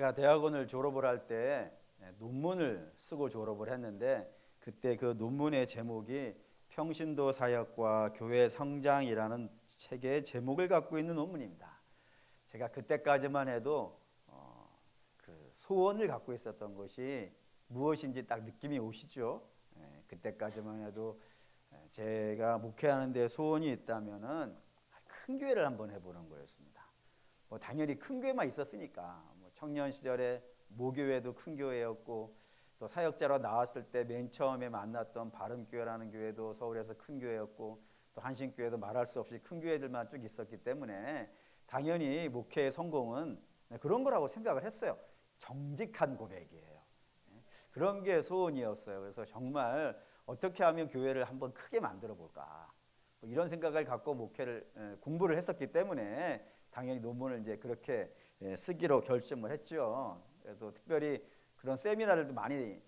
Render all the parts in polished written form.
제가 대학원을 졸업을 할 때 논문을 쓰고 졸업을 했는데 그때 그 논문의 제목이 평신도 사역과 교회 성장이라는 책의 제목을 갖고 있는 논문입니다. 제가 그때까지만 해도 그 소원을 갖고 있었던 것이 무엇인지 딱 느낌이 오시죠? 그때까지만 해도 제가 목회하는 데 소원이 있다면은 큰 교회를 한번 해보는 거였습니다. 뭐 당연히 큰 교회만 있었으니까 뭐 청년 시절에 모교회도 큰 교회였고 또 사역자로 나왔을 때 맨 처음에 만났던 바른교회라는 교회도 서울에서 큰 교회였고 또 한신교회도 말할 수 없이 큰 교회들만 쭉 있었기 때문에 당연히 목회의 성공은 그런 거라고 생각을 했어요. 정직한 고백이에요. 그런 게 소원이었어요. 그래서 정말 어떻게 하면 교회를 한번 크게 만들어 볼까 뭐 이런 생각을 갖고 목회를 공부를 했었기 때문에 당연히 논문을 이제 그렇게 쓰기로 결심을 했죠. 그래서 특별히 그런 세미나들도 많이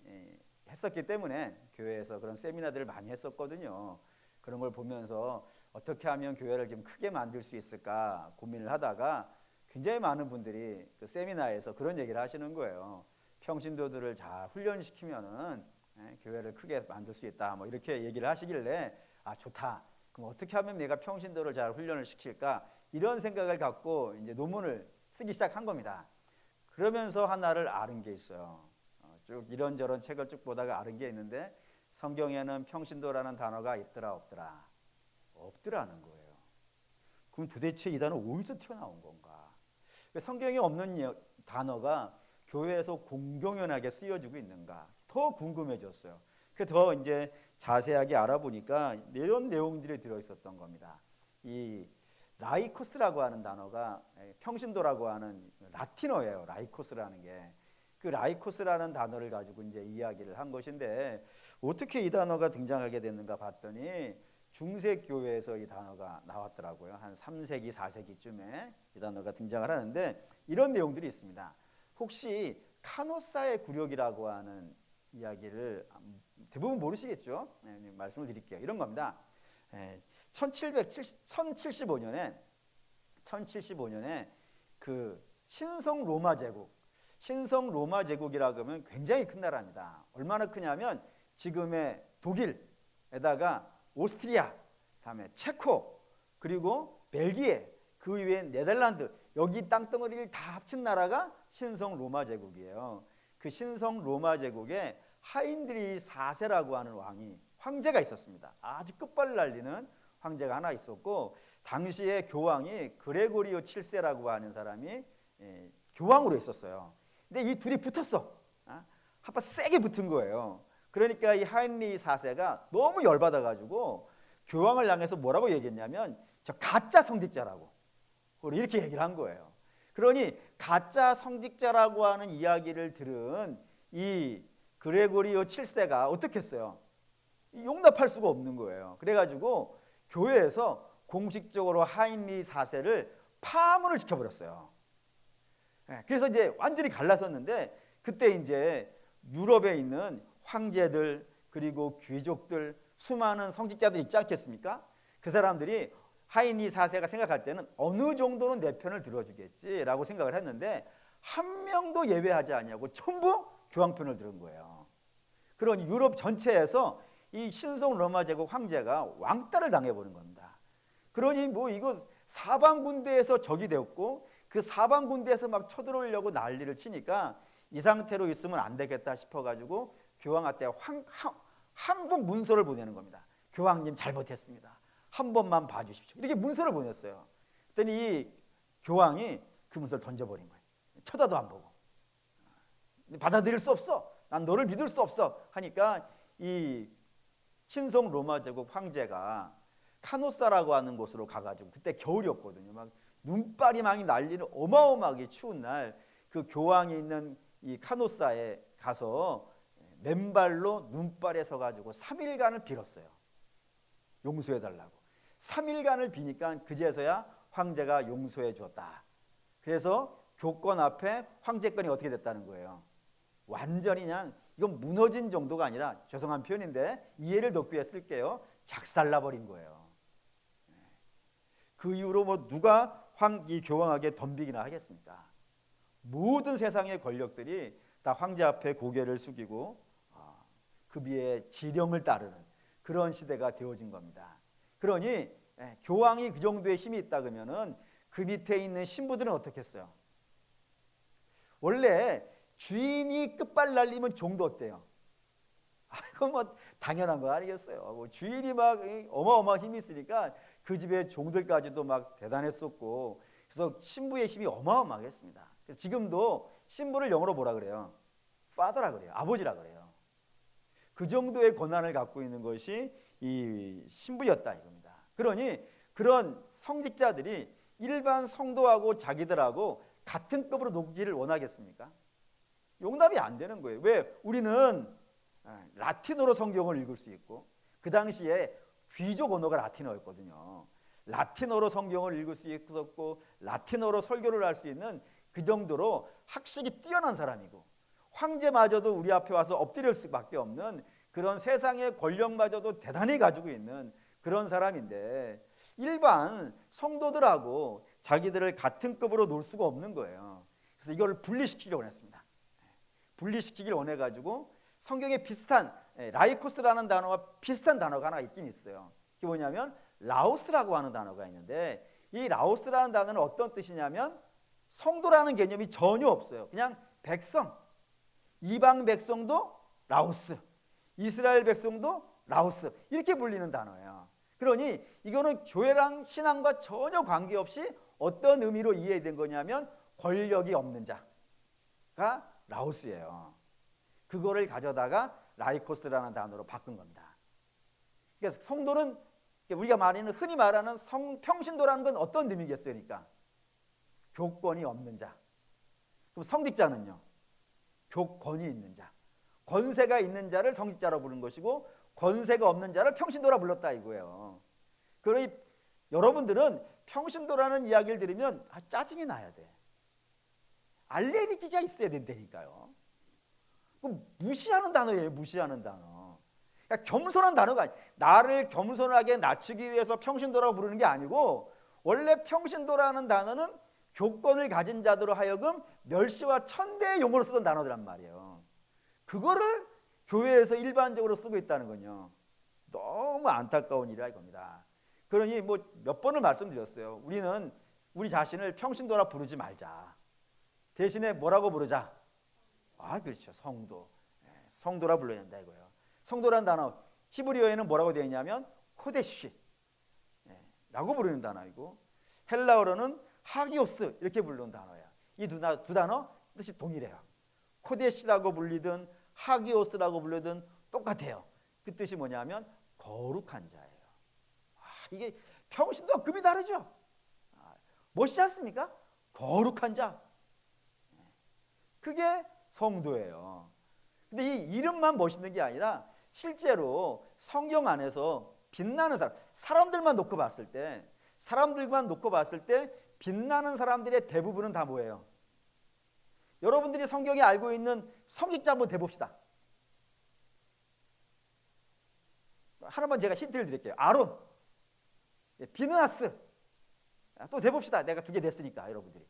했었기 때문에 교회에서 그런 세미나들을 많이 했었거든요. 그런 걸 보면서 어떻게 하면 교회를 좀 크게 만들 수 있을까 고민을 하다가 굉장히 많은 분들이 그 세미나에서 그런 얘기를 하시는 거예요. 평신도들을 잘 훈련시키면은 교회를 크게 만들 수 있다. 뭐 이렇게 얘기를 하시길래 아 좋다. 그럼 어떻게 하면 내가 평신도를 잘 훈련을 시킬까? 이런 생각을 갖고 이제 논문을 쓰기 시작한 겁니다. 그러면서 하나를 아는 게 있어요. 쭉 이런저런 책을 쭉 보다가 아는 게 있는데 성경에는 평신도라는 단어가 있더라 없더라? 없더라는 거예요. 그럼 도대체 이 단어 어디서 튀어나온 건가? 성경에 없는 단어가 교회에서 공공연하게 쓰여지고 있는가? 더 궁금해졌어요. 그래서 더 이제 자세하게 알아보니까 이런 내용들이 들어있었던 겁니다. 이 라이코스라고 하는 단어가 평신도라고 하는 라틴어예요. 라이코스라는 게. 그 라이코스라는 단어를 가지고 이제 이야기를 한 것인데 어떻게 이 단어가 등장하게 됐는가 봤더니 중세 교회에서 이 단어가 나왔더라고요. 한 3세기, 4세기쯤에 이 단어가 등장을 하는데 이런 내용들이 있습니다. 혹시 카노사의 굴욕이라고 하는 이야기를 대부분 모르시겠죠? 말씀을 드릴게요. 이런 겁니다. 1075년에 그 신성 로마 제국이라고 하면 굉장히 큰 나라입니다. 얼마나 크냐면 지금의 독일에다가 오스트리아, 다음에 체코, 그리고 벨기에, 그 이외에 네덜란드, 여기 땅덩어리를 다 합친 나라가 신성 로마 제국이에요. 그 신성 로마 제국에 하인드리 4세라고 하는 황제가 있었습니다. 아주 끝발을 날리는 황제가 하나 있었고 당시에 교황이 그레고리오 7세라고 하는 사람이 교황으로 있었어요. 근데 이 둘이 붙었어. 한번 세게 붙은 거예요. 그러니까 이 하인리 4세가 너무 열받아가지고 교황을 향해서 뭐라고 얘기했냐면 저 가짜 성직자라고 이렇게 얘기를 한 거예요. 그러니 가짜 성직자라고 하는 이야기를 들은 이 그레고리오 7세가 어떻게 했어요? 용납할 수가 없는 거예요. 그래가지고 교회에서 공식적으로 하인리 4세를 파문을 시켜버렸어요. 그래서 이제 완전히 갈라섰는데 그때 이제 유럽에 있는 황제들 그리고 귀족들 수많은 성직자들 있지 않겠습니까? 그 사람들이 하인리 4세가 생각할 때는 어느 정도는 내 편을 들어주겠지라고 생각을 했는데 한 명도 예외하지 않냐고 전부 교황 편을 들은 거예요. 그러니 유럽 전체에서 이 신성 로마 제국 황제가 왕따를 당해버린 겁니다. 그러니 뭐 이거 사방 군대에서 적이 되었고 그 사방 군대에서 막 쳐들어오려고 난리를 치니까 이 상태로 있으면 안 되겠다 싶어가지고 교황한테 항복 문서를 보내는 겁니다. 교황님 잘못했습니다. 한 번만 봐주십시오. 이렇게 문서를 보냈어요. 그랬더니 이 교황이 그 문서를 던져버린 거예요. 쳐다도 안 보고. 받아들일 수 없어. 난 너를 믿을 수 없어. 하니까 이 신성 로마 제국 황제가 카노사라고 하는 곳으로 가가지고 그때 겨울이었거든요. 막 눈발이 막 날리는 어마어마하게 추운 날 그 교황이 있는 이 카노사에 가서 맨발로 눈발에 서가지고 3일간을 빌었어요. 용서해달라고. 3일간을 비니까 그제서야 황제가 용서해 주었다. 그래서 교권 앞에 황제권이 어떻게 됐다는 거예요. 완전히 그냥 이건 무너진 정도가 아니라 죄송한 표현인데 이해를 돕기 위해 쓸게요. 작살나버린 거예요. 그 이후로 뭐 누가 이 교황에게 덤비기나 하겠습니까? 모든 세상의 권력들이 다 황제 앞에 고개를 숙이고 그 위에 지령을 따르는 그런 시대가 되어진 겁니다. 그러니 교황이 그 정도의 힘이 있다 그러면은 그 밑에 있는 신부들은 어떻겠어요? 원래 주인이 끝발 날리면 종도 어때요? 이건 뭐 당연한 거 아니겠어요? 뭐 주인이 막 어마어마한 힘이 있으니까 그 집의 종들까지도 막 대단했었고, 그래서 신부의 힘이 어마어마하겠습니다. 그래서 지금도 신부를 영어로 뭐라 그래요? father라 그래요. 아버지라 그래요. 그 정도의 권한을 갖고 있는 것이 이 신부였다 이겁니다. 그러니 그런 성직자들이 일반 성도하고 자기들하고 같은 급으로 높기를 원하겠습니까? 용납이 안 되는 거예요. 왜? 우리는 라틴어로 성경을 읽을 수 있고, 그 당시에 귀족 언어가 라틴어였거든요. 라틴어로 성경을 읽을 수 있었고 라틴어로 설교를 할 수 있는 그 정도로 학식이 뛰어난 사람이고, 황제마저도 우리 앞에 와서 엎드릴 수밖에 없는 그런 세상의 권력마저도 대단히 가지고 있는 그런 사람인데, 일반 성도들하고 자기들을 같은 급으로 놓을 수가 없는 거예요. 그래서 이걸 분리시키려고 했습니다. 분리시키길 원해가지고 성경에 비슷한 라이코스라는 단어와 비슷한 단어가 하나 있긴 있어요. 그게 뭐냐면 라오스라고 하는 단어가 있는데, 이 라오스라는 단어는 어떤 뜻이냐면 성도라는 개념이 전혀 없어요. 그냥 백성, 이방 백성도 라오스, 이스라엘 백성도 라오스, 이렇게 불리는 단어예요. 그러니 이거는 교회랑 신앙과 전혀 관계없이 어떤 의미로 이해된 거냐면 권력이 없는 자가 라오스예요. 그거를 가져다가 라이코스라는 단어로 바꾼 겁니다. 그래서 성도는 우리가 말하는 흔히 말하는 평신도라는 건 어떤 의미겠어요? 그러니까 교권이 없는 자. 그럼 성직자는요? 교권이 있는 자, 권세가 있는 자를 성직자로 부른 것이고 권세가 없는 자를 평신도라 불렀다 이거예요. 그러니 여러분들은 평신도라는 이야기를 들으면 짜증이 나야 돼. 알레르기가 있어야 된다니까요. 무시하는 단어예요. 무시하는 단어. 그러니까 겸손한 단어가 아니에요. 나를 겸손하게 낮추기 위해서 평신도라고 부르는 게 아니고, 원래 평신도라는 단어는 교권을 가진 자들로 하여금 멸시와 천대의 용어로 쓰던 단어들란 말이에요. 그거를 교회에서 일반적으로 쓰고 있다는 건요, 너무 안타까운 일이라 이겁니다. 그러니 뭐 몇 번을 말씀드렸어요. 우리는 우리 자신을 평신도라 부르지 말자. 대신에 뭐라고 부르자? 그렇죠. 성도. 성도라 불러야 된다 이거예요. 성도란 단어 히브리어에는 뭐라고 되어 있냐면 코데시 라고 부르는 단어이고, 헬라어로는 하기오스 이렇게 부르는 단어예요. 이 두 단어 뜻이 동일해요. 코데시라고 불리든 하기오스라고 불리든 똑같아요. 그 뜻이 뭐냐면 거룩한 자예요. 이게 평신도와 급이 다르죠. 멋있지 않습니까? 거룩한 자. 그게 성도예요. 근데 이 이름만 멋있는 게 아니라 실제로 성경 안에서 빛나는 사람들만 놓고 봤을 때, 빛나는 사람들의 대부분은 다 뭐예요? 여러분들이 성경에 알고 있는 성직자 한번 대봅시다. 하나만 제가 힌트를 드릴게요. 아론, 비느하스. 또 대봅시다. 내가 2개 냈으니까 여러분들이.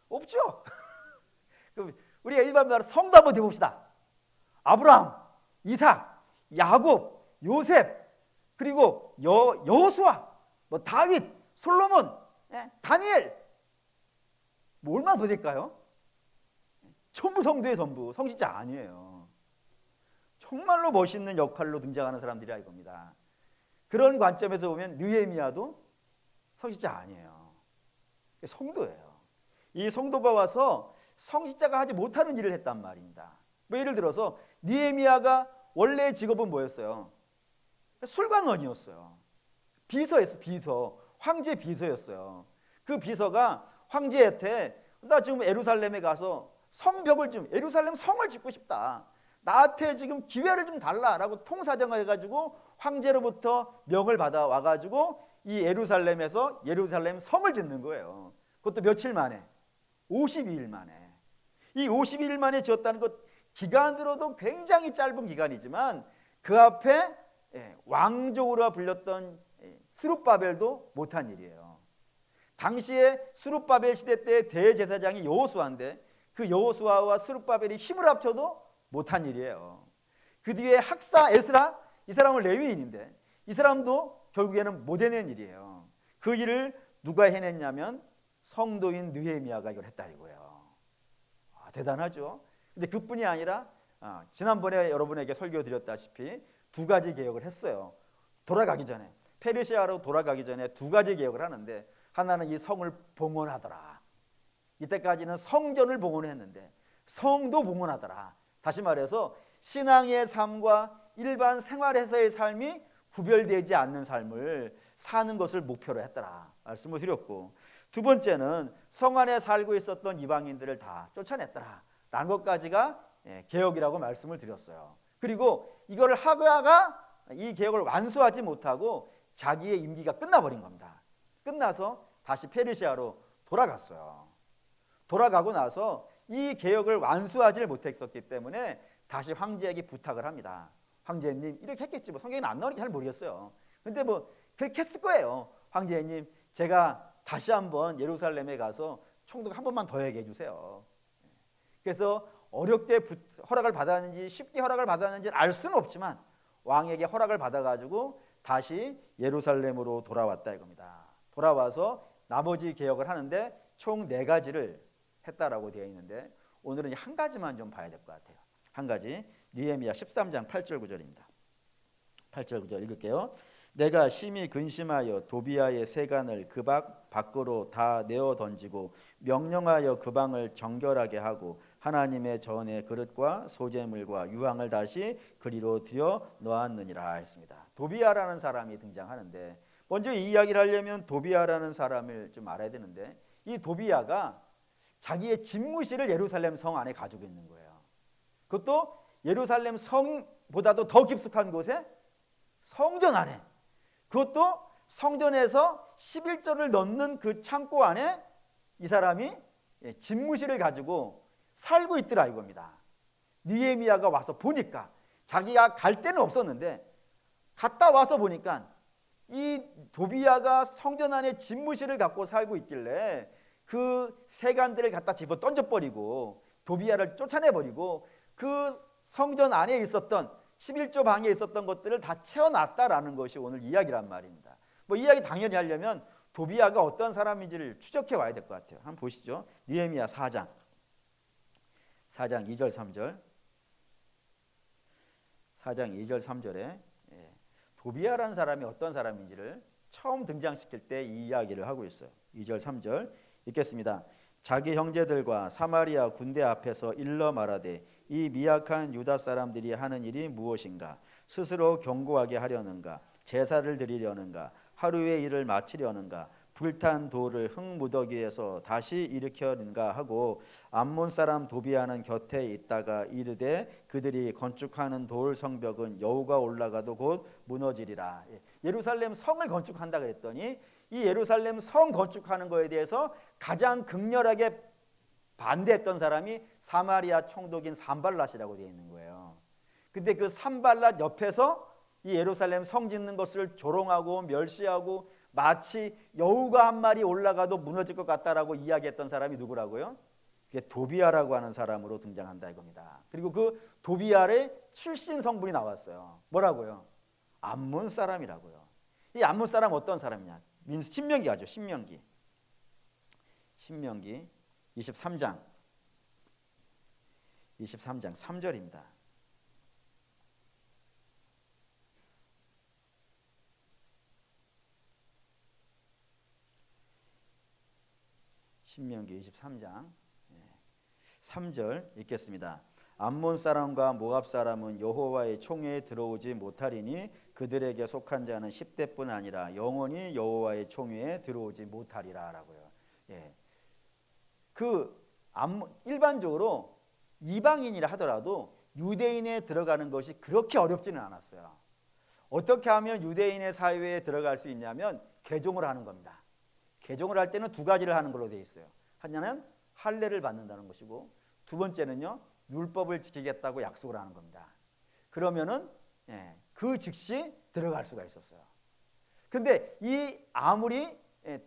없죠? 그럼 우리가 일반 말로 성도 한번 대봅시다. 아브라함, 이삭, 야곱, 요셉, 그리고 여호수아, 뭐 다윗, 솔로몬, 다니엘. 뭐 얼마나 더 될까요? 전부 성도의 전부, 성직자 아니에요. 정말로 멋있는 역할로 등장하는 사람들이라 이겁니다. 그런 관점에서 보면 느헤미야도 성직자 아니에요. 성도예요. 이 성도가 와서 성직자가 하지 못하는 일을 했단 말입니다. 뭐 예를 들어서 느헤미야가 원래의 직업은 뭐였어요? 술관원이었어요. 비서였어요. 비서. 황제 비서였어요. 그 비서가 황제한테 나 지금 에루살렘에 가서 성벽을 좀, 예루살렘 성을 짓고 싶다. 나한테 지금 기회를 좀 달라라고 통사정을 해가지고 황제로부터 명을 받아 와가지고 이 예루살렘에서 예루살렘 성을 짓는 거예요. 그것도 며칠 만에, 52일 만에. 이 52일 만에 지었다는 것, 기간으로도 굉장히 짧은 기간이지만 그 앞에 왕족으로 불렸던 스룹바벨도 못한 일이에요. 당시에 스룹바벨 시대 때 대제사장이 여호수아인데 그 여호수아와 스룹바벨이 힘을 합쳐도 못한 일이에요. 그 뒤에 학사 에스라, 이 사람은 레위인인데 이 사람도 결국에는 못 해낸 일이에요. 그 일을 누가 해냈냐면 성도인 느헤미야가 이걸 했다 이거예요. 대단하죠. 근데 그뿐이 아니라 지난번에 여러분에게 설교 드렸다시피 두 가지 개혁을 했어요. 돌아가기 전에, 페르시아로 돌아가기 전에 두 가지 개혁을 하는데, 하나는 이 성을 봉헌하더라. 이때까지는 성전을 봉헌했는데 성도 봉헌하더라. 다시 말해서 신앙의 삶과 일반 생활에서의 삶이 구별되지 않는 삶을 사는 것을 목표로 했더라 말씀을 드렸고, 두 번째는 성 안에 살고 있었던 이방인들을 다 쫓아냈더라 라는 것까지가 개혁이라고 말씀을 드렸어요. 그리고 이거를 하다가 이 개혁을 완수하지 못하고 자기의 임기가 끝나버린 겁니다. 끝나서 다시 페르시아로 돌아갔어요. 돌아가고 나서 이 개혁을 완수하지 못했었기 때문에 다시 황제에게 부탁을 합니다. 황제님, 이렇게 했겠지, 뭐 성경에는 안 나오니까 잘 모르겠어요. 근데 뭐 그렇게 했을 거예요. 황제님, 제가 다시 한번 예루살렘에 가서 총독 한 번만 더 얘기해 주세요. 그래서 어렵게 허락을 받았는지 쉽게 허락을 받았는지는 알 수는 없지만 왕에게 허락을 받아가지고 다시 예루살렘으로 돌아왔다 이겁니다. 돌아와서 나머지 개혁을 하는데 총 4가지를 했다라고 되어 있는데, 오늘은 한 가지만 좀 봐야 될 것 같아요. 한 가지, 느헤미야 13장 8절 9절입니다. 8절 9절 읽을게요. 내가 심히 근심하여 도비아의 세간을 그 밖으로 다 내어 던지고 명령하여 그 방을 정결하게 하고 하나님의 전의 그릇과 소재물과 유황을 다시 그리로 들여 놓았느니라 했습니다. 도비아라는 사람이 등장하는데, 먼저 이 이야기를 하려면 도비아라는 사람을 좀 알아야 되는데, 이 도비아가 자기의 집무실을 예루살렘 성 안에 가지고 있는 거예요. 그것도 예루살렘 성보다도 더 깊숙한 곳에 성전 안에, 그것도 성전에서 11조를 넣는 그 창고 안에 이 사람이 집무실을 가지고 살고 있더라 이겁니다. 느헤미야가 와서 보니까, 자기가 갈 데는 없었는데 갔다 와서 보니까 이 도비아가 성전 안에 집무실을 갖고 살고 있길래 그 세간들을 갖다 집어 던져버리고 도비아를 쫓아내버리고 그 성전 안에 있었던 11조 방에 있었던 것들을 다 채워놨다라는 것이 오늘 이야기란 말입니다. 뭐 이야기 당연히 하려면 도비아가 어떤 사람인지를 추적해 와야 될 것 같아요. 한번 보시죠. 느헤미야 4장 2절 3절 4장 2절 3절에 도비아라는 사람이 어떤 사람인지를 처음 등장시킬 때 이 이야기를 하고 있어요. 2절 3절 읽겠습니다. 자기 형제들과 사마리아 군대 앞에서 일러 말하되 이 미약한 유다 사람들이 하는 일이 무엇인가? 스스로 견고하게 하려는가? 제사를 드리려는가? 하루의 일을 마치려는가? 불탄 돌을 흙무더기에서 다시 일으켜는가 하고 암몬 사람 도비아는 곁에 있다가 이르되 그들이 건축하는 돌 성벽은 여우가 올라가도 곧 무너지리라. 예루살렘 성을 건축한다 그랬더니 이 예루살렘 성 건축하는 거에 대해서 가장 극렬하게 반대했던 사람이 사마리아 총독인 산발랏이라고 되어 있는 거예요. 근데 그 산발랏 옆에서 이 예루살렘 성 짓는 것을 조롱하고 멸시하고 마치 여우가 한 마리 올라가도 무너질 것 같다라고 이야기했던 사람이 누구라고요? 그게 도비아라고 하는 사람으로 등장한다 이겁니다. 그리고 그 도비아의 출신 성분이 나왔어요. 뭐라고요? 암몬 사람이라고요. 이 암몬 사람 어떤 사람이냐? 신명기 가죠. 신명기 23장 3절입니다. 신명기 23장 3절 읽겠습니다. 암몬 사람과 모압 사람은 여호와의 총회에 들어오지 못하리니 그들에게 속한 자는 10대뿐 아니라 영원히 여호와의 총회에 들어오지 못하리라라고요. 일반적으로 이방인이라 하더라도 유대인에 들어가는 것이 그렇게 어렵지는 않았어요. 어떻게 하면 유대인의 사회에 들어갈 수 있냐면 개종을 하는 겁니다. 개종을 할 때는 2가지를 하는 걸로 되어 있어요. 하나는 할례를 받는다는 것이고, 두 번째는요 율법을 지키겠다고 약속을 하는 겁니다. 그러면은 그 즉시 들어갈 수가 있었어요. 근데 이 아무리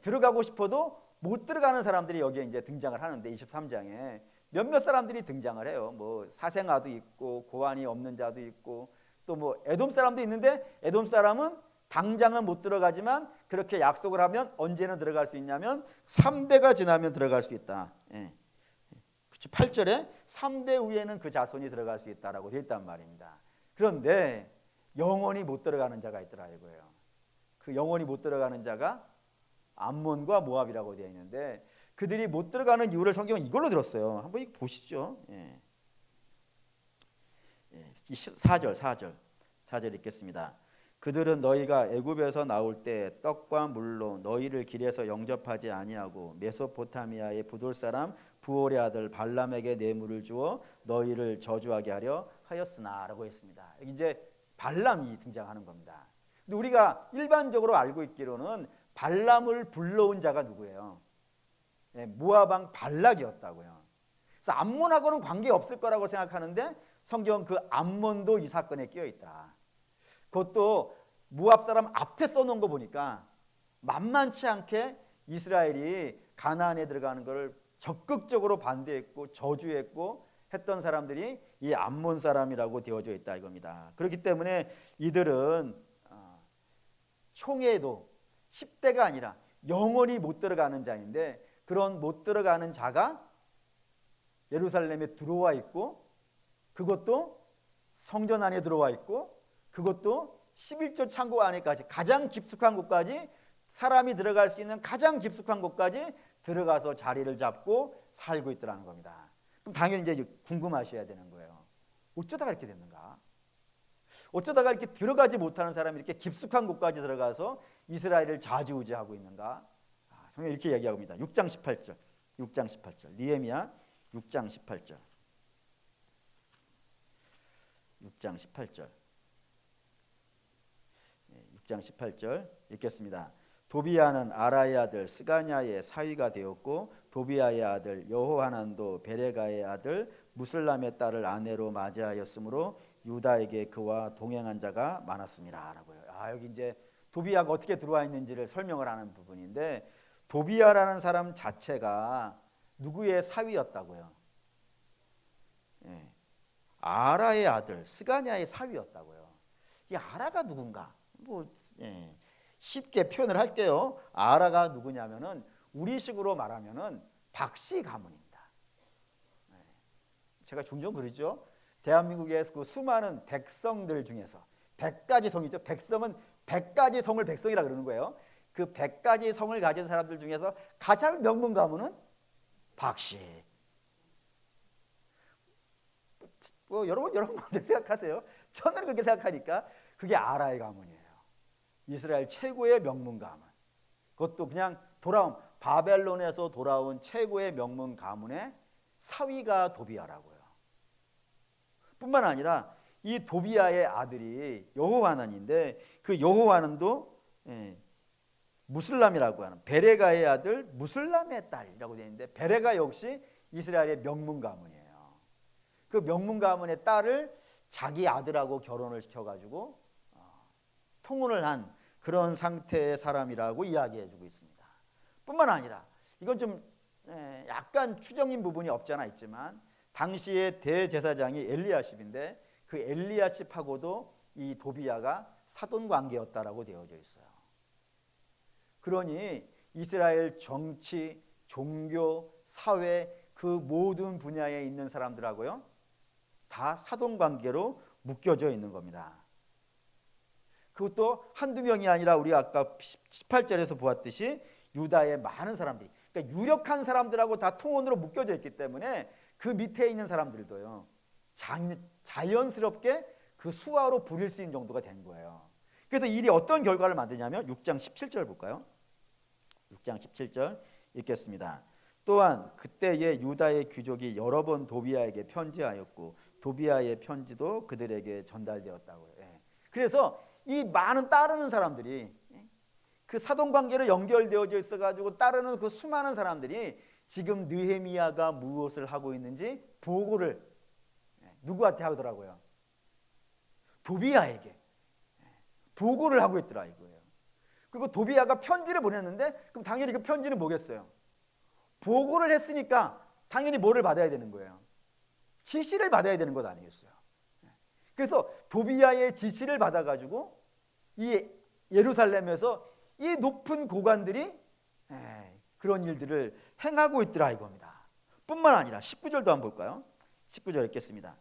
들어가고 싶어도 못 들어가는 사람들이 여기에 이제 등장을 하는데 23장에 몇몇 사람들이 등장을 해요. 뭐 사생아도 있고 고환이 없는 자도 있고 또 뭐 에돔 사람도 있는데 에돔 사람은 당장은 못 들어가지만 그렇게 약속을 하면 언제는 들어갈 수 있냐면 3대가 지나면 들어갈 수 있다. 예. 8절에 3대 후에는 그 자손이 들어갈 수 있다라고 되어 있단 말입니다. 그런데 영원히 못 들어가는 자가 있더라 이거예요. 그 영원히 못 들어가는 자가 암몬과 모압이라고 되어 있는데 그들이 못 들어가는 이유를 성경은 이걸로 들었어요. 한번 이거 보시죠. 예. 4절 읽겠습니다. 그들은 너희가 애굽에서 나올 때 떡과 물로 너희를 길에서 영접하지 아니하고 메소포타미아의 부돌 사람 부올의 아들 발람에게 뇌물을 주어 너희를 저주하게 하려 하였으나라고 했습니다. 여기 이제 발람이 등장하는 겁니다. 근데 우리가 일반적으로 알고 있기로는 발람을 불러온 자가 누구예요? 네, 모압 왕 발락이었다고요. 그래서 암몬하고는 관계 없을 거라고 생각하는데 성경 그 암몬도 이 사건에 끼어 있다. 그것도 모압 사람 앞에 써놓은 거 보니까 만만치 않게 이스라엘이 가나안에 들어가는 것을 적극적으로 반대했고 저주했고 했던 사람들이 이 암몬 사람이라고 되어져 있다 이겁니다. 그렇기 때문에 이들은 총회도 10대가 아니라 영원히 못 들어가는 자인데 그런 못 들어가는 자가 예루살렘에 들어와 있고 그것도 성전 안에 들어와 있고 그것도 11조 창고 안에까지 가장 깊숙한 곳까지 사람이 들어갈 수 있는 가장 깊숙한 곳까지 들어가서 자리를 잡고 살고 있더라는 겁니다. 그럼 당연히 이제 궁금하셔야 되는 거예요. 어쩌다가 이렇게 됐는가? 어쩌다가 이렇게 들어가지 못하는 사람이 이렇게 깊숙한 곳까지 들어가서 이스라엘을 좌지우지하고 있는가? 성경이 이렇게 이야기하고 있습니다. 6장 18절. 6장 18절. 느헤미야 6장 18절. 6장 18절. 6장 18절 읽겠습니다. 도비야는 아라의 아들 스가냐의 사위가 되었고 도비야의 아들 여호하난도 베레가의 아들 무슬람의 딸을 아내로 맞이하였으므로 유다에게 그와 동행한 자가 많았습니다라고요. 여기 이제 도비야가 어떻게 들어와 있는지를 설명을 하는 부분인데 도비야라는 사람 자체가 누구의 사위였다고요? 예. 아라의 아들 스가냐의 사위였다고요. 이 아라가 누군가? 쉽게 표현을 할게요. 아라가 누구냐면은 우리식으로 말하면은 박씨 가문입니다. 제가 종종 그러죠. 대한민국의 그 수많은 백성들 중에서 100가지 성이죠. 백성은 100가지 성을 백성이라 그러는 거예요. 그 100가지 성을 가진 사람들 중에서 가장 명문 가문은 박씨. 여러분 마음대로 생각하세요. 저는 그렇게 생각하니까 그게 아라의 가문이에요. 이스라엘 최고의 명문 가문. 그것도 그냥 돌아온 바벨론에서 돌아온 최고의 명문 가문의 사위가 도비야라고요. 뿐만 아니라 이 도비야의 아들이 여호하난인데 그 여호하난도 무슬람이라고 하는 베레가의 아들 무슬람의 딸이라고 되어 있는데 베레가 역시 이스라엘의 명문 가문이에요. 그 명문 가문의 딸을 자기 아들하고 결혼을 시켜가지고 통혼을 한 그런 상태의 사람이라고 이야기해주고 있습니다. 뿐만 아니라 이건 좀 약간 추정인 부분이 없잖아 있지만 당시의 대제사장이 엘리야십인데 그 엘리야십하고도 이 도비야가 사돈 관계였다라고 되어져 있어요. 그러니 이스라엘 정치, 종교, 사회 그 모든 분야에 있는 사람들하고요 다 사돈 관계로 묶여져 있는 겁니다. 그것도 한두 명이 아니라 우리가 아까 18절에서 보았듯이 유다의 많은 사람들이 그러니까 유력한 사람들하고 다 통혼으로 묶여져 있기 때문에 그 밑에 있는 사람들도요 자연스럽게 그 수하로 부릴 수 있는 정도가 된 거예요. 그래서 일이 어떤 결과를 만드냐면 6장 17절 볼까요? 6장 17절 읽겠습니다. 또한 그때의 유다의 귀족이 여러 번 도비야에게 편지하였고 도비야의 편지도 그들에게 전달되었다고요. 그래서 이 많은 따르는 사람들이 그 사돈관계로 연결되어져 있어가지고 따르는 그 수많은 사람들이 지금 느헤미야가 무엇을 하고 있는지 보고를 누구한테 하더라고요? 도비야에게 보고를 하고 있더라 이거예요. 그리고 도비야가 편지를 보냈는데 그럼 당연히 그 편지는 뭐겠어요? 보고를 했으니까 당연히 뭐를 받아야 되는 거예요? 지시를 받아야 되는 것 아니겠어요? 그래서 도비야의 지시를 받아가지고 이 예루살렘에서 이 높은 고관들이 그런 일들을 행하고 있더라 이겁니다. 뿐만 아니라 19절도 한번 볼까요? 19절 읽겠습니다.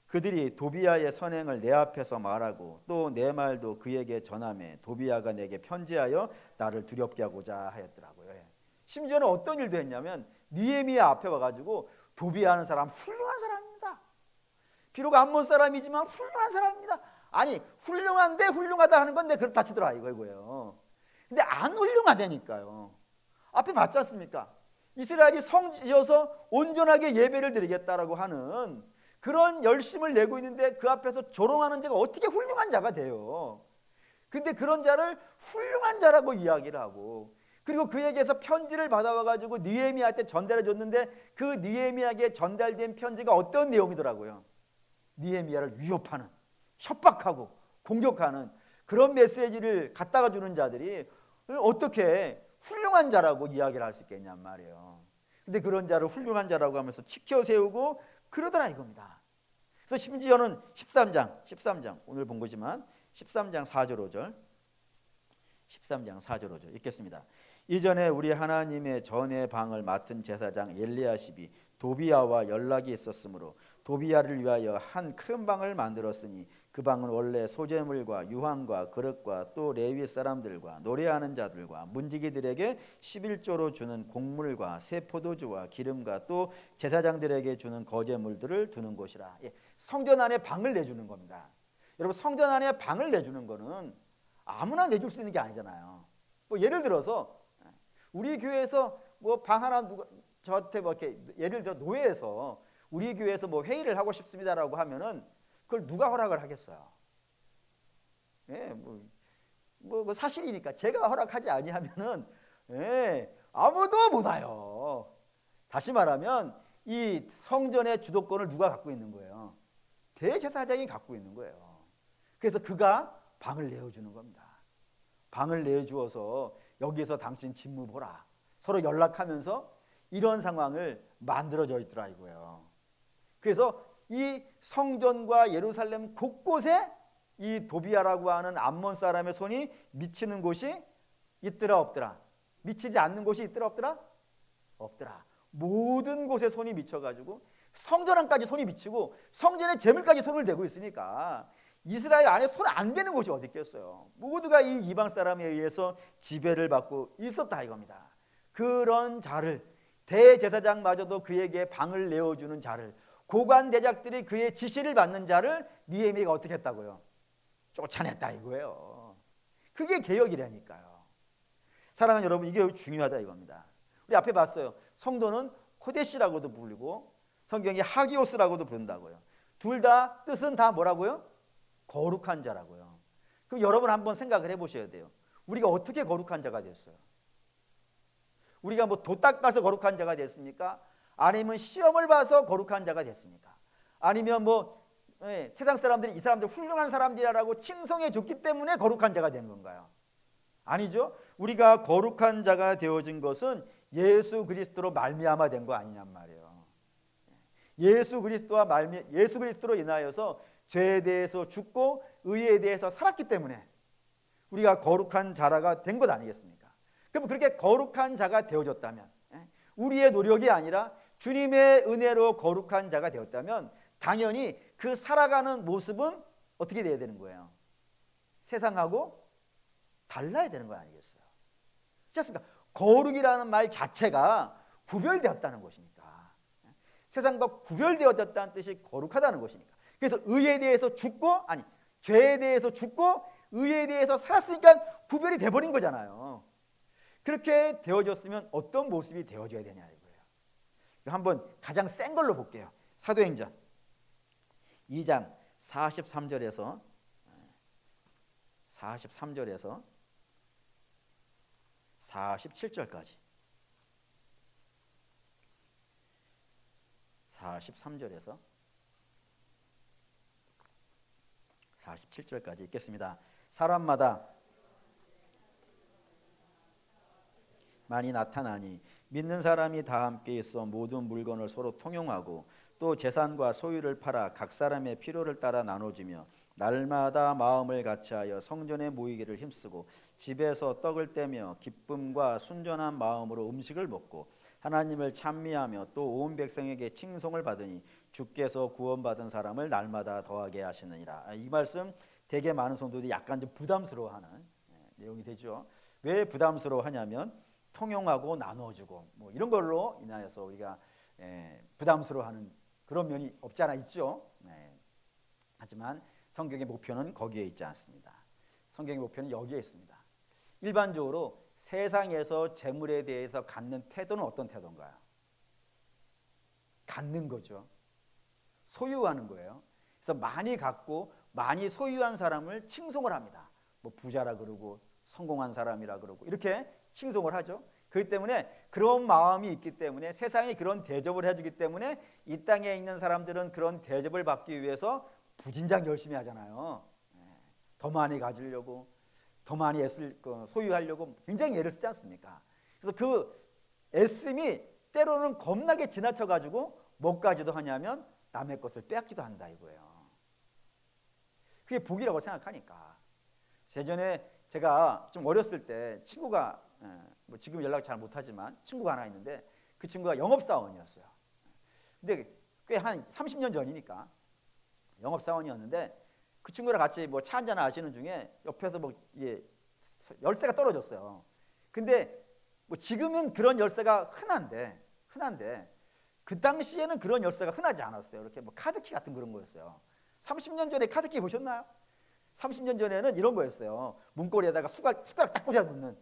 그들이 도비야의 선행을 내 앞에서 말하고 또 내 말도 그에게 전하매 도비야가 내게 편지하여 나를 두렵게 하고자 하였더라고요. 심지어는 어떤 일도 했냐면 느헤미야 앞에 와가지고 도비야는 사람 훌륭한 사람입니다. 비록 암몬 사람이지만 훌륭한 사람입니다. 아니 훌륭한데 훌륭하다 하는 건데 그렇다 치더라 이거예요. 근데 안 훌륭하다니까요. 앞에 봤지 않습니까? 이스라엘이 성 지어서 온전하게 예배를 드리겠다라고 하는 그런 열심을 내고 있는데 그 앞에서 조롱하는 자가 어떻게 훌륭한 자가 돼요? 근데 그런 자를 훌륭한 자라고 이야기를 하고, 그리고 그에게서 편지를 받아와가지고 느헤미야한테 전달해 줬는데 그 느헤미야에게 전달된 편지가 어떤 내용이더라고요? 느헤미야를 위협하는, 협박하고 공격하는 그런 메시지를 갖다가 주는 자들이 어떻게 훌륭한 자라고 이야기를 할 수 있겠냔 말이에요. 근데 그런 자를 훌륭한 자라고 하면서 지켜 세우고 그러더라 이겁니다. 그래서 심지어는 13장 오늘 본 거지만 13장 4절 5절 13장 4절 5절 읽겠습니다. 이전에 우리 하나님의 전의 방을 맡은 제사장 엘리야십이 도비야와 연락이 있었으므로 도비야를 위하여 한 큰 방을 만들었으니 그 방은 원래 소재물과 유황과 그릇과 또 레위 사람들과 노래하는 자들과 문지기들에게 11조로 주는 곡물과 새 포도주와 기름과 또 제사장들에게 주는 거제물들을 두는 곳이라. 성전 안에 방을 내주는 겁니다. 여러분 성전 안에 방을 내주는 거는 아무나 내줄 수 있는 게 아니잖아요. 뭐 예를 들어서 우리 교회에서 뭐 방 하나 누가 저한테 뭐 이렇게 예를 들어 노예에서 우리 교회에서 뭐 회의를 하고 싶습니다라고 하면은 그걸 누가 허락을 하겠어요? 예, 뭐 사실이니까 제가 허락하지 아니하면은 아무도 못 와요. 다시 말하면 이 성전의 주도권을 누가 갖고 있는 거예요? 대제사장이 갖고 있는 거예요. 그래서 그가 방을 내어주는 겁니다. 방을 내주어서 여기서 당신 직무 보라. 서로 연락하면서 이런 상황을 만들어져 있더라 이거예요. 그래서 이 성전과 예루살렘 곳곳에 이 도비야라고 하는 암몬 사람의 손이 미치는 곳이 있더라 없더라? 미치지 않는 곳이 있더라 없더라? 없더라. 모든 곳에 손이 미쳐가지고 성전 안까지 손이 미치고 성전의 재물까지 손을 대고 있으니까 이스라엘 안에 손 안 대는 곳이 어디 있겠어요. 모두가 이 이방 사람에 의해서 지배를 받고 있었다 이겁니다. 그런 자를 대제사장마저도 그에게 방을 내어주는 자를 고관 대작들이 그의 지시를 받는 자를 느헤미야가 어떻게 했다고요? 쫓아냈다 이거예요. 그게 개혁이라니까요. 사랑하는 여러분 이게 중요하다 이겁니다. 우리 앞에 봤어요. 성도는 코데시라고도 불리고 성경이 하기오스라고도 부른다고요. 둘 다 뜻은 다 뭐라고요? 거룩한 자라고요. 그럼 여러분 한번 생각을 해보셔야 돼요. 우리가 어떻게 거룩한 자가 됐어요? 우리가 뭐 도 닦아서 거룩한 자가 됐습니까? 아니면 시험을 봐서 거룩한 자가 됐습니까? 아니면 뭐 세상 사람들이 이 사람들 훌륭한 사람들이라고 칭송해 줬기 때문에 거룩한 자가 된 건가요? 아니죠. 우리가 거룩한 자가 되어진 것은 예수 그리스도로 말미암아 된 거 아니냔 말이에요. 예수 그리스도로 인하여서 죄에 대해서 죽고 의에 대해서 살았기 때문에 우리가 거룩한 자라가 된 것 아니겠습니까? 그럼 그렇게 거룩한 자가 되어졌다면 우리의 노력이 아니라 주님의 은혜로 거룩한 자가 되었다면 당연히 그 살아가는 모습은 어떻게 돼야 되는 거예요? 세상하고 달라야 되는 거 아니겠어요? 그렇지 않습니까? 거룩이라는 말 자체가 구별되었다는 것이니까 세상과 구별되어졌다는 뜻이 거룩하다는 것이니까 그래서 의에 대해서 죽고 죄에 대해서 죽고 의에 대해서 살았으니까 구별이 돼버린 거잖아요. 그렇게 되어졌으면 어떤 모습이 되어져야 되냐 이거예요. 한번 가장 센 걸로 볼게요. 사도행전 2장 43절에서 47절까지 43절에서 47절까지 읽겠습니다. 사람마다 많이 나타나니 믿는 사람이 다 함께 있어 모든 물건을 서로 통용하고 또 재산과 소유를 팔아 각 사람의 필요를 따라 나눠주며 날마다 마음을 같이하여 성전에 모이기를 힘쓰고 집에서 떡을 떼며 기쁨과 순전한 마음으로 음식을 먹고 하나님을 찬미하며 또 온 백성에게 칭송을 받으니 주께서 구원받은 사람을 날마다 더하게 하시느니라. 이 말씀 되게 많은 성도들이 약간 좀 부담스러워하는 내용이 되죠. 왜 부담스러워하냐면 통용하고 나눠주고 뭐 이런 걸로 인하여서 우리가 부담스러워하는 그런 면이 없지 않아 있죠. 하지만 성경의 목표는 거기에 있지 않습니다. 성경의 목표는 여기에 있습니다. 일반적으로 세상에서 재물에 대해서 갖는 태도는 어떤 태도인가요? 갖는 거죠. 소유하는 거예요. 그래서 많이 갖고 많이 소유한 사람을 칭송을 합니다. 뭐 부자라 그러고 성공한 사람이라 그러고 이렇게 칭송을 하죠. 그렇기 때문에 그런 마음이 있기 때문에 세상이 그런 대접을 해주기 때문에 이 땅에 있는 사람들은 그런 대접을 받기 위해서 부진장 열심히 하잖아요. 더 많이 가지려고 더 많이 소유하려고 굉장히 애를 쓰지 않습니까? 그래서 그 애씀이 때로는 겁나게 지나쳐가지고 뭐까지도 하냐면 남의 것을 빼앗기도 한다 이거예요. 그게 복이라고 생각하니까. 예전에 제가 좀 어렸을 때 친구가 뭐 지금 연락 잘 못하지만 친구가 하나 있는데 그 친구가 영업사원이었어요. 근데 꽤 한 30년 전이니까 영업사원이었는데 그 친구랑 같이 뭐 차 한잔 하시는 중에 옆에서 뭐 열쇠가 떨어졌어요. 근데 뭐 지금은 그런 열쇠가 흔한데 그 당시에는 그런 열쇠가 흔하지 않았어요. 이렇게 뭐 카드키 같은 그런 거였어요. 30년 전에 카드키 보셨나요? 30년 전에는 이런 거였어요. 문고리에다가 숟가락 딱 꽂아 놓는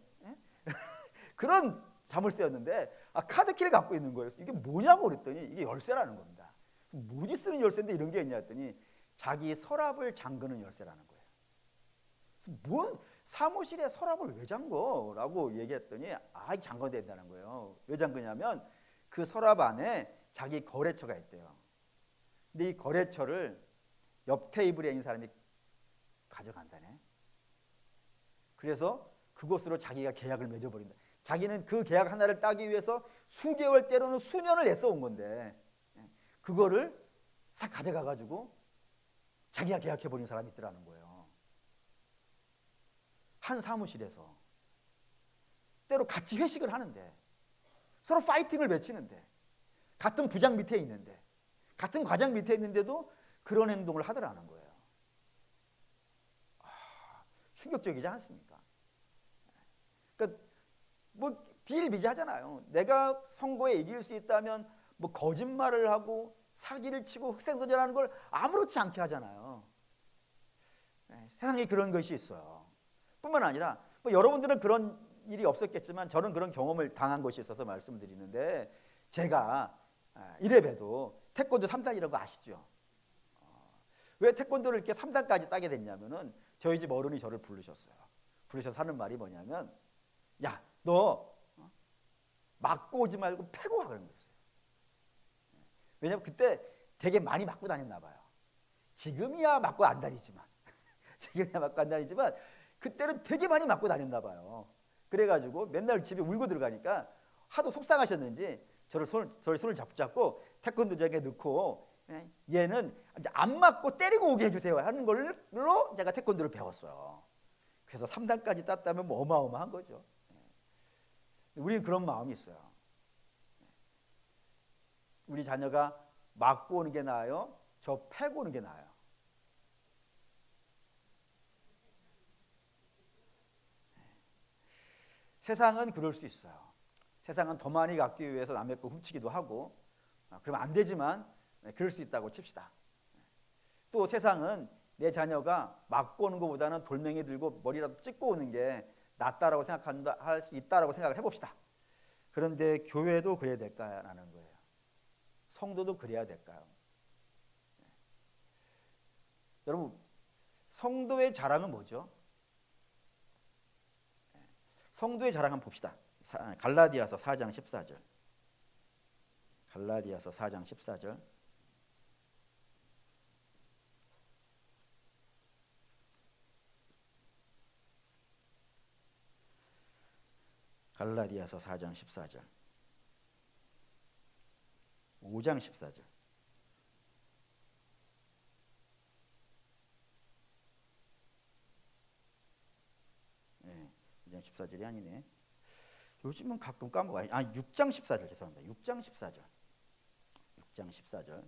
그런 자물쇠였는데 카드키를 갖고 있는 거예요. 이게 뭐냐고 그랬더니 이게 열쇠라는 겁니다. 뭐지 쓰는 열쇠인데 이런 게 있냐 했더니 자기 서랍을 잠그는 열쇠라는 거예요. 뭔 사무실에 서랍을 왜 잠궈? 라고 얘기했더니 잠궈야 된다는 거예요. 왜 잠그냐면 그 서랍 안에 자기 거래처가 있대요. 근데 이 거래처를 옆 테이블에 있는 사람이 가져간다네. 그래서 그곳으로 자기가 계약을 맺어버린다. 자기는 그 계약 하나를 따기 위해서 수개월 때로는 수년을 애써온 건데 그거를 싹 가져가가지고 자기가 계약해버린 사람이 있더라는 거예요. 한 사무실에서 때로 같이 회식을 하는데 서로 파이팅을 외치는데 같은 부장 밑에 있는데 같은 과장 밑에 있는데도 그런 행동을 하더라는 거예요. 충격적이지 않습니까? 그러니까 뭐 비일비재하잖아요. 내가 선거에 이길 수 있다면 뭐 거짓말을 하고 사기를 치고 흑색소재라는 걸 아무렇지 않게 하잖아요. 세상에 그런 것이 있어요. 뿐만 아니라 뭐 여러분들은 그런 일이 없었겠지만 저는 그런 경험을 당한 것이 있어서 말씀드리는데 제가 이래봬도 태권도 3단이라고 아시죠? 왜 태권도를 이렇게 3단까지 따게 됐냐면은 저희 집 어른이 저를 부르셨어요. 부르셔서 하는 말이 뭐냐면 야, 너 맞고 오지 말고 패고 와 그런 거였어요. 왜냐면 그때 되게 많이 맞고 다녔나 봐요. 지금이야 맞고 안 다니지만 그때는 되게 많이 맞고 다녔나 봐요. 그래가지고 맨날 집에 울고 들어가니까 하도 속상하셨는지 저를 손을 잡고 태권도장에 넣고 얘는 이제 안 맞고 때리고 오게 해주세요 하는 걸로 제가 태권도를 배웠어요. 그래서 3단까지 땄다면 뭐 어마어마한 거죠. 우리는 그런 마음이 있어요. 우리 자녀가 맞고 오는 게 나아요? 저 패고 오는 게 나아요? 세상은 그럴 수 있어요. 세상은 더 많이 갖기 위해서 남의 거 훔치기도 하고 그러면 안 되지만 그럴 수 있다고 칩시다. 또 세상은 내 자녀가 맞고 오는 것보다는 돌멩이 들고 머리라도 찍고 오는 게 낫다라고 할 수 있다라고 생각을 해봅시다. 그런데 교회도 그래야 될까라는 거예요. 성도도 그래야 될까요? 여러분, 성도의 자랑은 뭐죠? 성도의 자랑 한번 봅시다. 갈라디아서 4장 14절. 갈라디아서 4장 14절. 갈라디아서 4장 14절. 5장 14절. 네, 5장 14절이 아니네. 요즘은 가끔 까먹어요. 6장 14절 죄송합니다. 6장 14절. 6장 14절.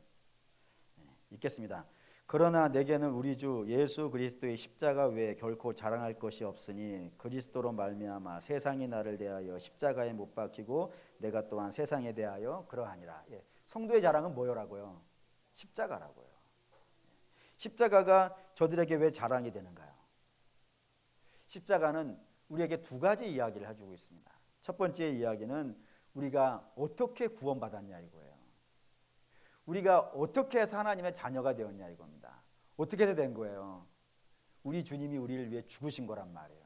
네, 읽겠습니다. 그러나 내게는 우리 주 예수 그리스도의 십자가 외에 결코 자랑할 것이 없으니 그리스도로 말미암아 세상이 나를 대하여 십자가에 못 박히고 내가 또한 세상에 대하여 그러하니라. 예, 성도의 자랑은 뭐요라고요? 십자가라고요. 십자가가 저들에게 왜 자랑이 되는가요? 십자가는 우리에게 두 가지 이야기를 해주고 있습니다. 첫 번째 이야기는 우리가 어떻게 구원받았냐 이거예요. 우리가 어떻게 해서 하나님의 자녀가 되었냐 이겁니다. 어떻게 해서 된 거예요? 우리 주님이 우리를 위해 죽으신 거란 말이에요.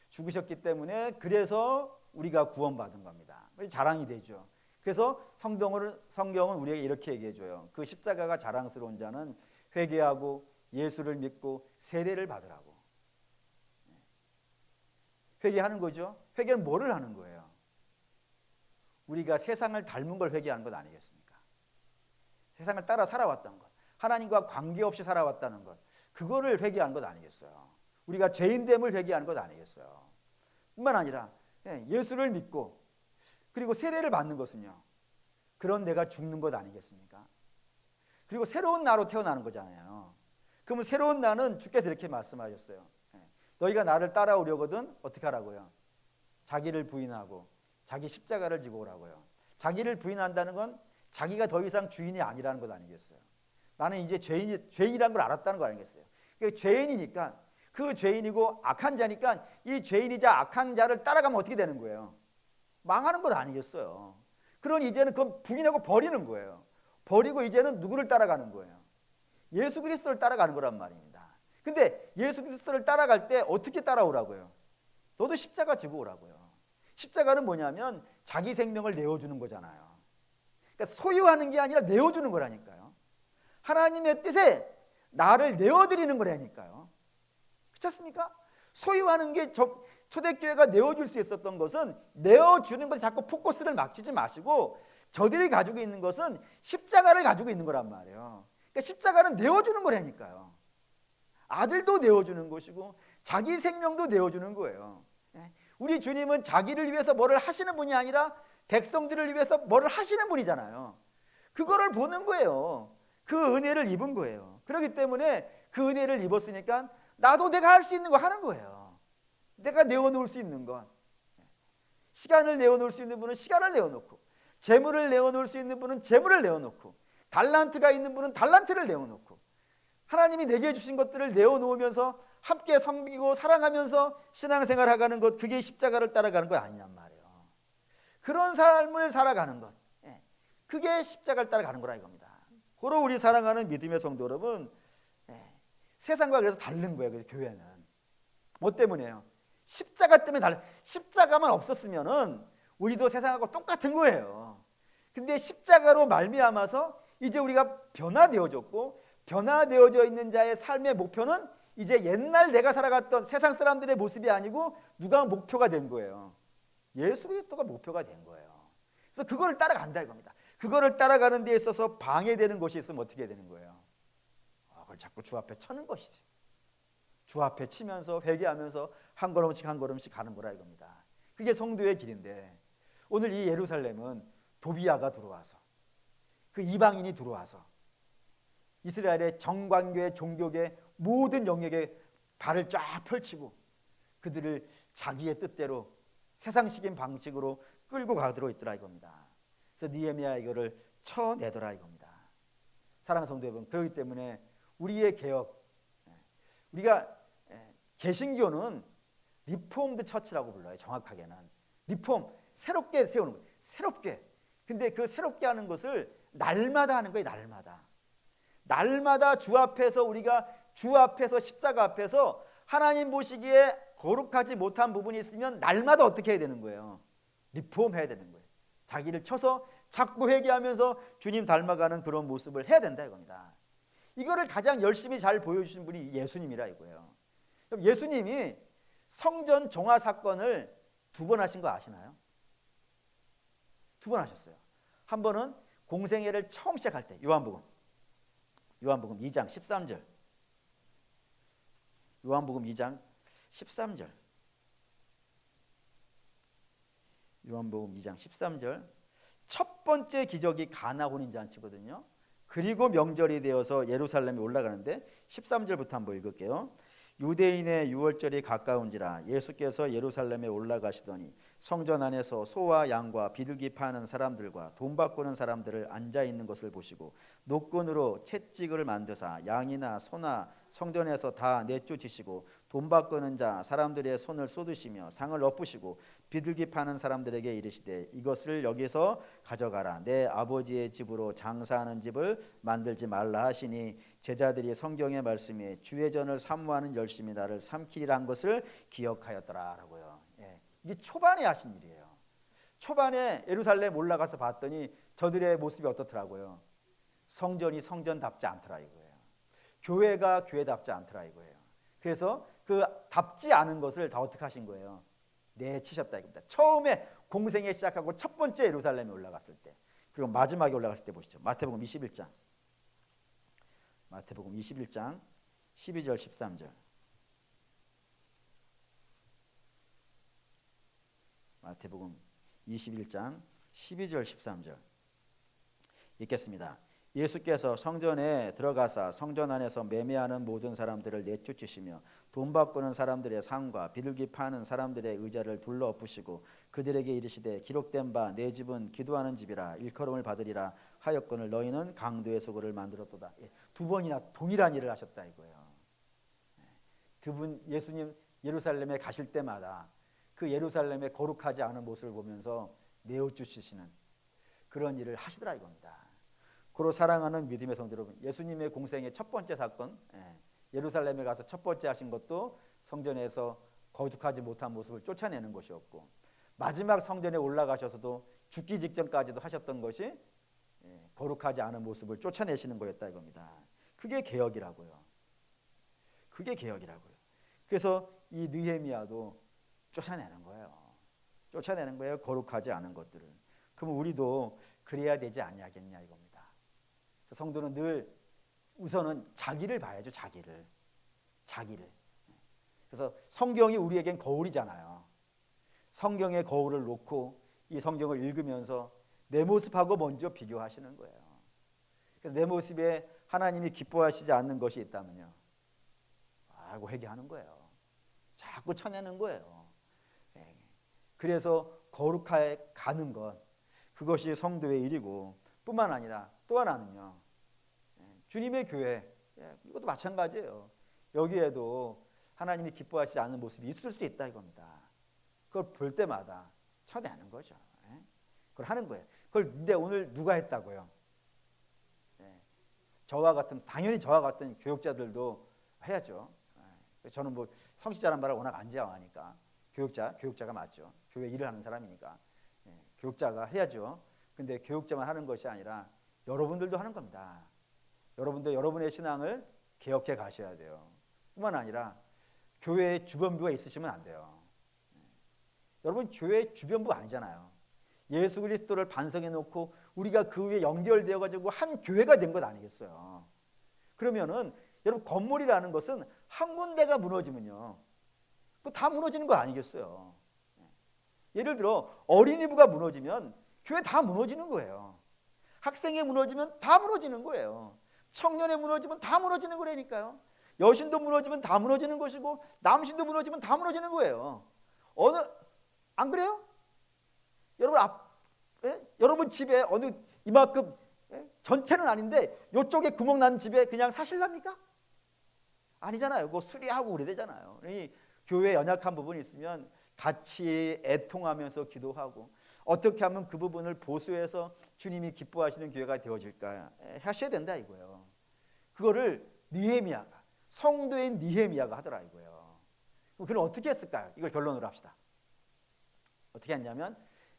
죽으셨기 때문에 그래서 우리가 구원받은 겁니다. 자랑이 되죠. 그래서 성경은 우리에게 이렇게 얘기해줘요. 그 십자가가 자랑스러운 자는 회개하고 예수를 믿고 세례를 받으라고. 회개하는 거죠. 회개는 뭐를 하는 거예요? 우리가 세상을 닮은 걸 회개하는 것 아니겠습니까? 세상을 따라 살아왔던 것, 하나님과 관계없이 살아왔다는 것, 그거를 회개하는 것 아니겠어요? 우리가 죄인됨을 회개하는 것 아니겠어요? 뿐만 아니라 예수를 믿고 그리고 세례를 받는 것은요, 그런 내가 죽는 것 아니겠습니까? 그리고 새로운 나로 태어나는 거잖아요. 그러면 새로운 나는 주께서 이렇게 말씀하셨어요. 너희가 나를 따라오려거든 어떻게 하라고요? 자기를 부인하고 자기 십자가를 지고 오라고요. 자기를 부인한다는 건 자기가 더 이상 주인이 아니라는 것 아니겠어요? 나는 이제 죄인이라는 걸 알았다는 거 아니겠어요? 그러니까 죄인이니까, 그 죄인이고 악한 자니까 이 죄인이자 악한 자를 따라가면 어떻게 되는 거예요? 망하는 것 아니겠어요? 그러니 이제는 그건 부인하고 버리는 거예요. 버리고 이제는 누구를 따라가는 거예요? 예수 그리스도를 따라가는 거란 말입니다. 근데 예수 그리스도를 따라갈 때 어떻게 따라오라고요? 너도 십자가 지고 오라고요. 십자가는 뭐냐면 자기 생명을 내어주는 거잖아요. 그러니까 소유하는 게 아니라 내어주는 거라니까요. 하나님의 뜻에 나를 내어드리는 거라니까요. 그렇지 않습니까? 소유하는 게 초대교회가 내어줄 수 있었던 것은 내어주는 것에 자꾸 포커스를 맞추지 마시고 저들이 가지고 있는 것은 십자가를 가지고 있는 거란 말이에요. 그러니까 십자가는 내어주는 거라니까요. 아들도 내어주는 것이고 자기 생명도 내어주는 거예요. 우리 주님은 자기를 위해서 뭐를 하시는 분이 아니라 백성들을 위해서 뭐를 하시는 분이잖아요. 그거를 보는 거예요. 그 은혜를 입은 거예요. 그렇기 때문에 그 은혜를 입었으니까 나도 내가 할 수 있는 거 하는 거예요. 내가 내어놓을 수 있는 것. 시간을 내어놓을 수 있는 분은 시간을 내어놓고, 재물을 내어놓을 수 있는 분은 재물을 내어놓고, 달란트가 있는 분은 달란트를 내어놓고, 하나님이 내게 주신 것들을 내어놓으면서 함께 섬기고 사랑하면서 신앙생활 하가는 것, 그게 십자가를 따라가는 것 아니냔 말이에요. 그런 삶을 살아가는 것, 그게 십자가를 따라가는 거라 이겁니다. 고로 우리 사랑하는 믿음의 성도 여러분, 세상과 그래서 다른 거예요. 그래서 교회는 뭐 때문에요? 십자가 때문에 달라. 십자가만 없었으면은 우리도 세상하고 똑같은 거예요. 근데 십자가로 말미암아서 이제 우리가 변화되어졌고, 변화되어져 있는 자의 삶의 목표는 이제 옛날 내가 살아갔던 세상 사람들의 모습이 아니고 누가 목표가 된 거예요? 예수 그리스도가 목표가 된 거예요. 그래서 그거를 따라간다 이겁니다. 그거를 따라가는 데 있어서 방해되는 것이 있으면 어떻게 되는 거예요? 그걸 자꾸 주 앞에 쳐는 것이지. 주 앞에 치면서 회개하면서 한 걸음씩 한 걸음씩 가는 거라 이겁니다. 그게 성도의 길인데, 오늘 이 예루살렘은 도비아가 들어와서, 그 이방인이 들어와서 이스라엘의 정관계, 종교계 모든 영역에 발을 쫙 펼치고 그들을 자기의 뜻대로 세상식인 방식으로 끌고 가도록 있더라 이겁니다. 그래서 느헤미야 이거를 쳐내더라 이겁니다. 사랑하는 성도 여러분, 그렇기 때문에 우리의 개혁, 우리가 개신교는 리폼드 처치라고 불러요. 정확하게는 리폼, 새롭게 세우는 거예요. 새롭게. 근데 그 새롭게 하는 것을 날마다 하는 거예요. 날마다 주 앞에서, 우리가 주 앞에서, 십자가 앞에서 하나님 보시기에 거룩하지 못한 부분이 있으면 날마다 어떻게 해야 되는 거예요? 리폼해야 되는 거예요. 자기를 쳐서 자꾸 회개하면서 주님 닮아가는 그런 모습을 해야 된다 이겁니다. 이거를 가장 열심히 잘 보여주신 분이 예수님이라 이거예요. 그럼 예수님이 성전 종화 사건을 2번 하신 거 아시나요? 2번 하셨어요. 한 번은 공생애를 처음 시작할 때 요한복음 2장 13절. 요한복음 2장 13절. 요한복음 2장 13절. 첫 번째 기적이 가나 혼인 잔치거든요. 그리고 명절이 되어서 예루살렘에 올라가는데 13절부터 한번 읽을게요. 유대인의 유월절이 가까운지라 예수께서 예루살렘에 올라가시더니 성전 안에서 소와 양과 비둘기 파는 사람들과 돈 바꾸는 사람들을 앉아 있는 것을 보시고 노끈으로 채찍을 만드사 양이나 소나 성전에서 다 내쫓으시고 돈 바꾸는 자 사람들의 손을 쏟으시며 상을 엎으시고 비둘기 파는 사람들에게 이르시되 이것을 여기서 가져가라. 내 아버지의 집으로 장사하는 집을 만들지 말라 하시니 제자들이 성경의 말씀에 주의 전을 사모하는 열심이 나를 삼키리라 한 것을 기억하였더라라고요. 예. 이게 초반에 하신 일이에요. 초반에 예루살렘 올라가서 봤더니 저들의 모습이 어떻더라고요. 성전이 성전답지 않더라 이거예요. 교회가 교회답지 않더라 이거예요. 그래서 그 답지 않은 것을 다 어떻게 하신 거예요? 내치셨다 이겁니다. 처음에 공생애 시작하고 첫 번째 예루살렘에 올라갔을 때, 그리고 마지막에 올라갔을 때 보시죠. 마태복음 21장 12절 13절. 마태복음 21장 12절 13절 읽겠습니다. 예수께서 성전에 들어가사 성전 안에서 매매하는 모든 사람들을 내쫓으시며 돈 바꾸는 사람들의 상과 비둘기 파는 사람들의 의자를 둘러 엎으시고 그들에게 이르시되 기록된 바 내 집은 기도하는 집이라 일컬음을 받으리라 하였거늘 너희는 강도의 소굴을 만들었도다. 두 번이나 동일한 일을 하셨다 이거예요. 두 분 예수님 예루살렘에 가실 때마다 그 예루살렘의 거룩하지 않은 모습을 보면서 내어주시는 그런 일을 하시더라 이겁니다. 고로 사랑하는 믿음의 성도 여러분, 예수님의 공생의 첫 번째 사건, 예루살렘에 가서 첫 번째 하신 것도 성전에서 거룩하지 못한 모습을 쫓아내는 것이었고, 마지막 성전에 올라가셔서도 죽기 직전까지도 하셨던 것이 거룩하지 않은 모습을 쫓아내시는 거였다 이겁니다. 그게 개혁이라고요. 그게 개혁이라고요. 그래서 이 느헤미야도 쫓아내는 거예요. 쫓아내는 거예요. 거룩하지 않은 것들을. 그럼 우리도 그래야 되지 아니하겠냐 이겁니다. 성도는 늘 우선은 자기를 봐야죠. 자기를. 그래서 성경이 우리에겐 거울이잖아요. 성경의 거울을 놓고 이 성경을 읽으면서 내 모습하고 먼저 비교하시는 거예요. 그래서 내 모습에 하나님이 기뻐하시지 않는 것이 있다면요, 아이고 회개하는 거예요. 자꾸 쳐내는 거예요. 그래서 거룩하게 가는 것, 그것이 성도의 일이고, 뿐만 아니라 또 하나는요, 주님의 교회, 이것도 마찬가지예요. 여기에도 하나님이 기뻐하시지 않는 모습이 있을 수 있다 이겁니다. 그걸 볼 때마다 쳐내는 거죠. 그걸 하는 거예요. 그걸 근데 오늘 누가 했다고요? 당연히 저와 같은 교육자들도 해야죠. 저는 뭐 성실자란 말을 워낙 안 좋아하니까 교육자가 맞죠. 교회 일을 하는 사람이니까 교육자가 해야죠. 근데 교육자만 하는 것이 아니라 여러분들도 하는 겁니다. 여러분도 여러분의 신앙을 개혁해 가셔야 돼요. 뿐만 아니라 교회에 주변부가 있으시면 안 돼요. 여러분 교회 주변부 아니잖아요. 예수 그리스도를 반성해 놓고 우리가 그 위에 연결되어 가지고 한 교회가 된 것 아니겠어요. 그러면은 여러분 건물이라는 것은 한 군데가 무너지면요, 그 다 무너지는 거 아니겠어요. 예를 들어 어린이부가 무너지면 교회 다 무너지는 거예요. 학생이 무너지면 다 무너지는 거예요. 청년이 무너지면 다 무너지는 거라니까요. 여신도 무너지면 다 무너지는 것이고 남신도 무너지면 다 무너지는 거예요. 안 그래요? 여러분 집에 어느 이만큼 전체는 아닌데 이쪽에 구멍 난 집에 그냥 사실랍니까? 아니잖아요. 그거 수리하고 그래야 되잖아요. 이 교회에 연약한 부분이 있으면 같이 애통하면서 기도하고 어떻게 하면 그 부분을 보수해서 주님이 기뻐하시는 교회가 되어질까 하셔야 된다 이거예요. 그거를 느헤미야가, 성도인 느헤미야가 하더라 이거예요. 그럼 어떻게 했을까요? 이걸 결론으로 합시다. 어떻게 했냐면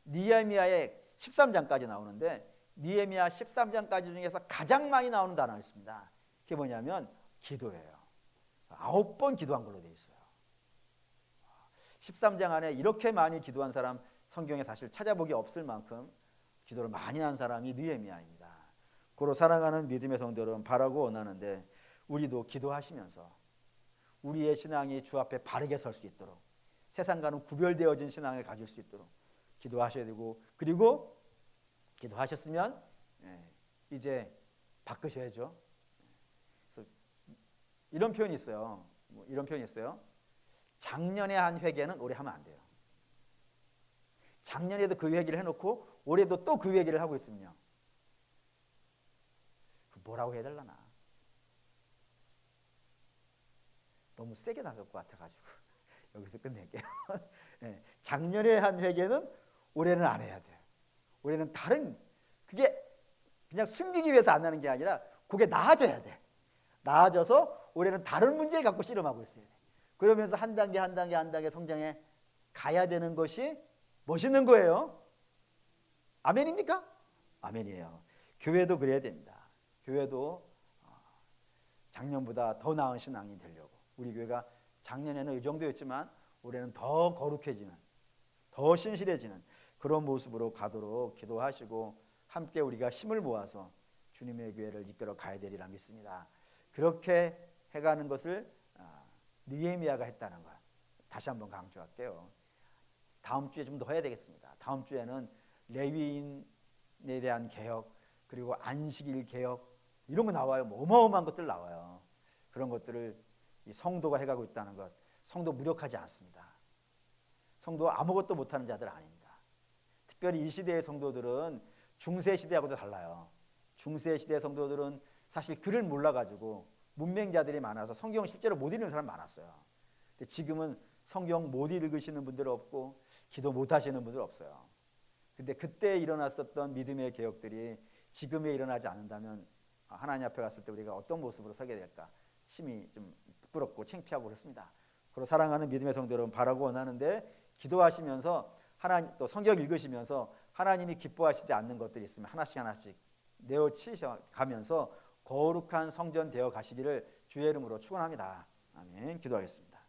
느헤미야의 13장까지 나오는데 느헤미야 13장까지 중에서 가장 많이 나오는 단어가 있습니다. 그게 뭐냐면 기도예요. 9번 기도한 걸로 되어 있어요. 13장 안에 이렇게 많이 기도한 사람 성경에 사실 찾아보기 없을 만큼 기도를 많이 한 사람이 느헤미야입니다. 고로 사랑하는 믿음의 성도 여러분, 바라고 원하는데 우리도 기도하시면서 우리의 신앙이 주 앞에 바르게 설 수 있도록, 세상과는 구별되어진 신앙을 가질 수 있도록 기도하셔야 되고, 그리고 기도하셨으면 이제 바꾸셔야죠. 그래서 이런 표현이 있어요. 이런 표현이 있어요. 작년에 한 회개는 올해 하면 안 돼요. 작년에도 그 회개를 해놓고 올해도 또 그 회개를 하고 있으면요, 뭐라고 해야 되려나? 너무 세게 나갈 것 같아가지고 여기서 끝낼게요. 네, 작년에 한 회개는 올해는 안 해야 돼요. 올해는 다른, 그게 그냥 숨기기 위해서 안 하는 게 아니라 그게 나아져야 돼. 나아져서 올해는 다른 문제를 갖고 씨름하고 있어야 돼. 그러면서 한 단계 한 단계 한 단계 성장해 가야 되는 것이 멋있는 거예요. 아멘입니까? 아멘이에요. 교회도 그래야 됩니다. 교회도 작년보다 더 나은 신앙이 되려고, 우리 교회가 작년에는 이 정도였지만 올해는 더 거룩해지는, 더 신실해지는 그런 모습으로 가도록 기도하시고, 함께 우리가 힘을 모아서 주님의 교회를 이끌어 가야 되리라 믿습니다. 그렇게 해가는 것을 느헤미야가 했다는 것 다시 한번 강조할게요. 다음 주에 좀 더 해야 되겠습니다. 다음 주에는 레위인에 대한 개혁, 그리고 안식일 개혁, 이런 거 나와요. 뭐 어마어마한 것들 나와요. 그런 것들을 이 성도가 해가고 있다는 것, 성도 무력하지 않습니다. 성도 아무것도 못하는 자들 아닙니다. 특별히 이 시대의 성도들은 중세 시대하고도 달라요. 중세 시대 성도들은 사실 글을 몰라가지고 문맹자들이 많아서 성경 실제로 못 읽는 사람 많았어요. 근데 지금은 성경 못 읽으시는 분들 없고 기도 못 하시는 분들 없어요. 근데 그때 일어났었던 믿음의 개혁들이 지금에 일어나지 않는다면 하나님 앞에 갔을 때 우리가 어떤 모습으로 서게 될까 심히 좀 부끄럽고 창피하고 그렇습니다. 그리고 사랑하는 믿음의 성도 여러분, 바라고 원하는데 기도하시면서 하나님, 또 성경 읽으시면서 하나님이 기뻐하시지 않는 것들이 있으면 하나씩 하나씩 내어치셔 가면서 거룩한 성전 되어 가시기를 주의 이름으로 축원합니다. 아멘. 기도하겠습니다.